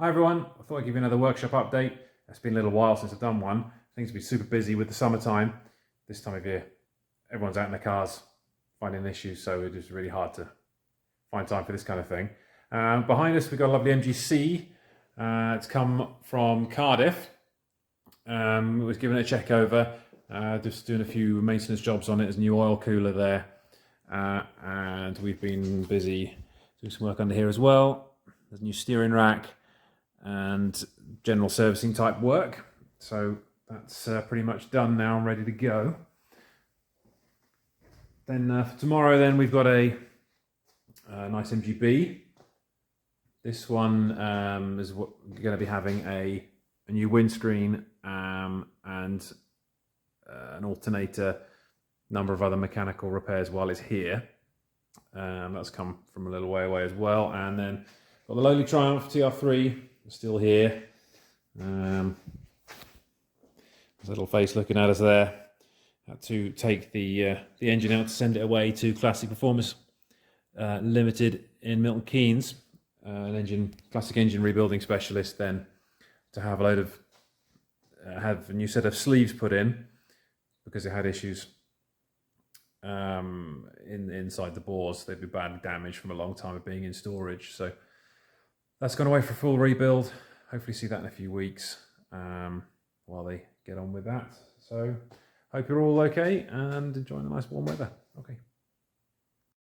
Hi everyone, I thought I'd give you another workshop update. It's been a little while since I've done one. Things have been super busy with the summertime. This time of year, everyone's out in their cars finding issues, so it is really hard to find time for this kind of thing. Behind us, we've got a lovely MGC. It's come from Cardiff. It was given a check over, just doing a few maintenance jobs on it. There's a new oil cooler there, and we've been busy doing some work under here as well. There's a new steering rack and general servicing type work. So that's pretty much done now and ready to go. Then for tomorrow, then we've got a nice MGB. This one is going to be having a new windscreen and an alternator, number of other mechanical repairs while it's here. That's come from a little way away as well. And then got the lowly Triumph TR3 still here. There's a little face looking at us there. Had to take the engine out to send it away to Classic Performance Limited in Milton Keynes, classic engine rebuilding specialist. Then to have a load of have a new set of sleeves put in because it had issues inside the bores. They'd be bad damage from a long time of being in storage. So that's gone away for a full rebuild. Hopefully see that in a few weeks while they get on with that. So hope you're all okay and enjoying the nice warm weather. Okay.